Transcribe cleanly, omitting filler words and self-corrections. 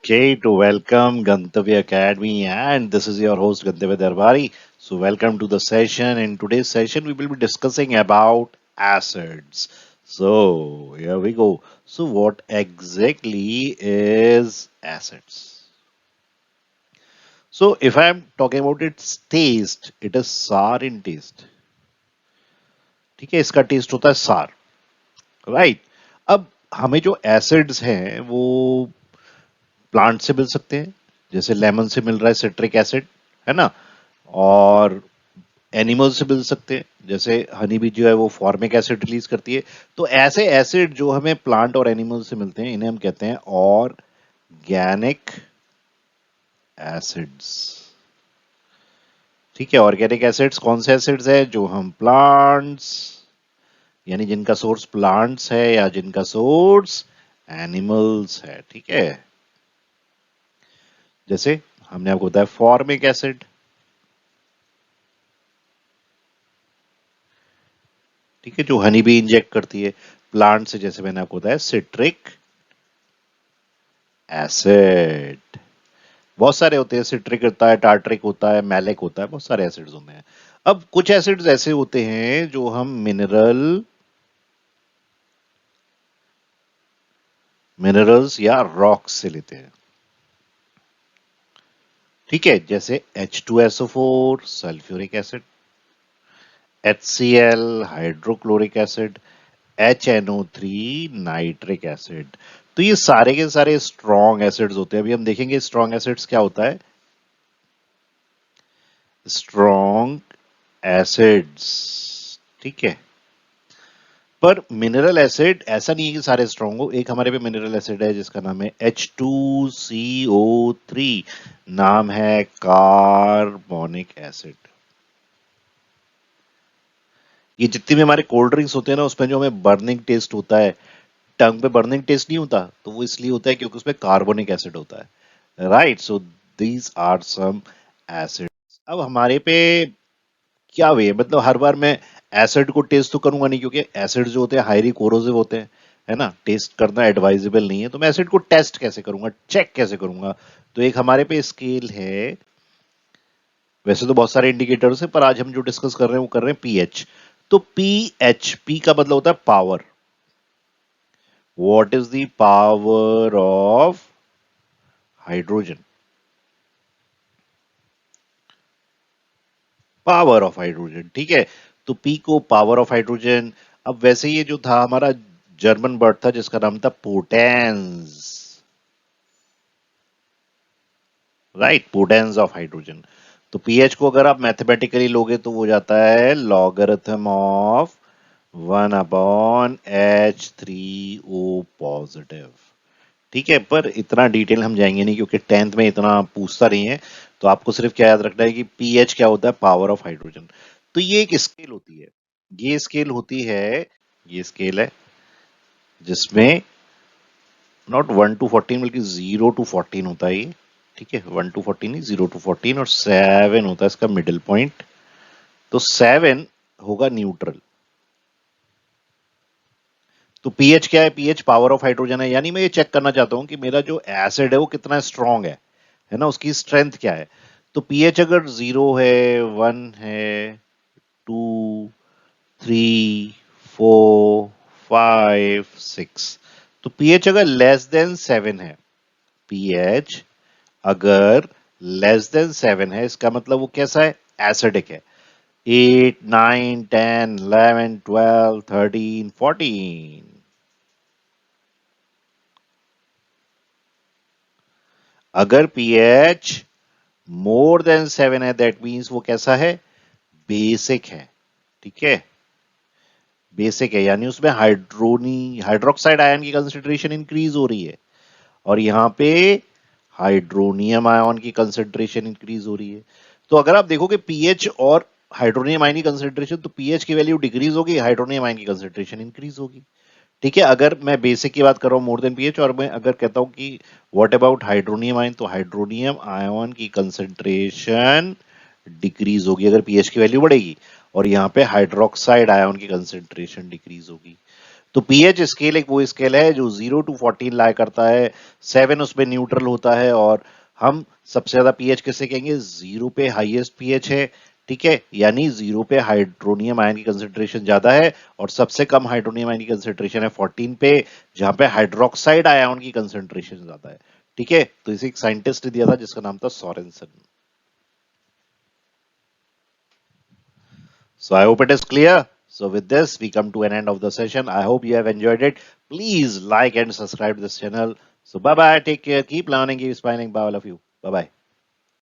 Okay, to welcome Gantavya Academy, and this is your host Gantavya Darbari. So, welcome to the session. In today's session, we will be discussing about acids. So, here we go. So, what exactly is acids? So, if I'm talking about its taste, it is sour in taste. ठीक है, इसका test होता है सार, right? अब हमें जो acids हैं वो प्लांट से मिल सकते हैं, जैसे लेमन से मिल रहा है सिट्रिक एसिड, है ना? और एनिमल से मिल सकते हैं, जैसे हनी बी जो है वो फॉर्मिक एसिड रिलीज करती है। तो ऐसे एसिड जो हमें प्लांट और एनिमल से मिलते हैं इन्हें हम कहते हैं ऑर्गेनिक एसिड्स। ठीक है, ऑर्गेनिक एसिड्स कौन से एसिड्स है? जो हम प्लांट्स, यानी जिनका सोर्स प्लांट्स है या जिनका सोर्स एनिमल्स है। ठीक है, जैसे हमने आपको बताया फॉर्मिक एसिड, ठीक है, जो हनी बी इंजेक्ट करती है प्लांट से, जैसे मैंने आपको बताया सिट्रिक एसिड। बहुत सारे होते हैं, सिट्रिक होता है, टार्ट्रिक होता है, मैलिक होता है, बहुत सारे एसिड्स होते हैं। अब कुछ एसिड्स ऐसे होते हैं जो हम मिनरल्स या रॉक्स से लेते हैं। ठीक है, जैसे H2SO4 sulphuric acid, HCl hydrochloric acid, HNO3 nitric acid. तो ये सारे के सारे स्ट्रॉन्ग एसिड्स होते हैं। अभी हम देखेंगे स्ट्रॉन्ग एसिड्स क्या होता है। स्ट्रॉन्ग एसिड्स, ठीक है। पर मिनरल एसिड ऐसा नहीं है कि सारे स्ट्रॉन्ग हो। एक हमारे पे मिनरल एसिड है जिसका नाम है H2CO3, नाम है कार्बोनिक एसिड। ये जितनी भी हमारे कोल्ड ड्रिंक्स होते हैं ना, उसमें जो हमें बर्निंग टेस्ट होता है, टंग पे बर्निंग टेस्ट नहीं होता, तो वो इसलिए होता है क्योंकि उसमें कार्बोनिक एसिड होता है, right? So these are some acids. अब हमारे पे क्या वे, मतलब हर बार मैं एसिड को टेस्ट तो करूंगा नहीं, क्योंकि एसिड जो होते हैं हाईली कोरोसिव होते हैं, है ना? टेस्ट करना एडवाइजेबल नहीं है। तो मैं एसिड को टेस्ट कैसे करूंगा, चेक कैसे करूंगा? तो एक हमारे पे स्केल है। वैसे तो बहुत सारे इंडिकेटर्स हैं, पर आज हम जो डिस्कस कर रहे हैं वो कर रहे हैं पीएच। तो पीएच, पी का मतलब होता है power. What is the power of hydrogen? Power of hydrogen, ठीक है। तो पी को पावर ऑफ हाइड्रोजन। अब वैसे ये जो था हमारा जर्मन वर्ड था जिसका नाम था potence, right? Potence of hydrogen. तो पीएच को अगर आप मैथमेटिकली लोगे तो वो जाता है लॉगरिथम ऑफ 1/H3O पॉजिटिव। ठीक है, पर इतना डिटेल हम जाएंगे नहीं क्योंकि टेंथ में इतना पूछता नहीं है। तो आपको सिर्फ क्या याद रखना है कि पीएच क्या होता है? Power of hydrogen. तो ये एक स्केल होती है, ये स्केल होती है, ये स्केल है जिसमें नॉट 1 to 14 बल्कि 0 to 14 होता है ये। ठीक है, 1 to 14 नहीं, 0 to 14, और 7 होता है इसका मिडिल पॉइंट। तो 7 होगा न्यूट्रल। तो पीएच क्या है? पीएच पावर ऑफ हाइड्रोजन है, यानी मैं ये चेक करना चाहता हूं कि मेरा जो एसिड है वो कितना स्ट्रांग है ना, उसकी स्ट्रेंथ क्या है। तो पीएच अगर 0 है, 1 है, 2, 3, 4, 5, 6, तो पीएच अगर लेस देन 7 है, पीएच अगर लेस देन 7 है, इसका मतलब वो कैसा है? एसिडिक है। 8, 9, 10, 11, 12, 13, 14। अगर पीएच मोर देन 7 है, दैट मीन्स वो कैसा है? बेसिक है। ठीक है, बेसिक है, यानी उसमें हाइड्रोक्साइड आयन की कंसेंट्रेशन इंक्रीज हो रही है, और यहाँ पे हाइड्रोनियम आयन की कंसेंट्रेशन इंक्रीज हो रही है। तो अगर आप देखोगे पीएच और हाइड्रोनियम आयन की कंसेंट्रेशन, तो पीएच की वैल्यू डिक्रीज होगी, हाइड्रोनियम आयन की कंसेंट्रेशन इंक्रीज होगी। ठीक है, अगर मैं बेसिक की बात कर रहा हूँ मोर देन पीएच, और मैं अगर कहता हूँ कि व्हाट अबाउट हाइड्रोनियम आयन, तो हाइड्रोनियम आयन की कंसेंट्रेशन डिक्रीज होगी अगर पीएच की वैल्यू बढ़ेगी, और यहाँ पे हाइड्रोक्साइड आयन की कंसेंट्रेशन डिक्रीज होगी। तो पीएच स्केल एक वो स्केल है जो 0 to 14 ला करता है, 7 उसमें न्यूट्रल होता है, और हम सबसे ज्यादा पीएच किसे कहेंगे, 0 पे हाईएस्ट पीएच है, ठीक है, यानी 0 पे हाइड्रोनियम आयन की कंसेंट्रेशन ज्यादा है, और सबसे कम हाइड्रोनियम आयन की कंसेंट्रेशन है 14 पे, जहां पे हाइड्रोक्साइड आयन की कंसेंट्रेशन ज्यादा है, ठीक है। तो इसे एक साइंटिस्ट ने दिया था जिसका नाम था Sorensen. So I hope it is clear. So with this, we come to an end of the session. I hope you have enjoyed it. Please like and subscribe to this channel. So bye bye. Take care. Keep learning. Keep smiling. Bye all of you. Bye bye.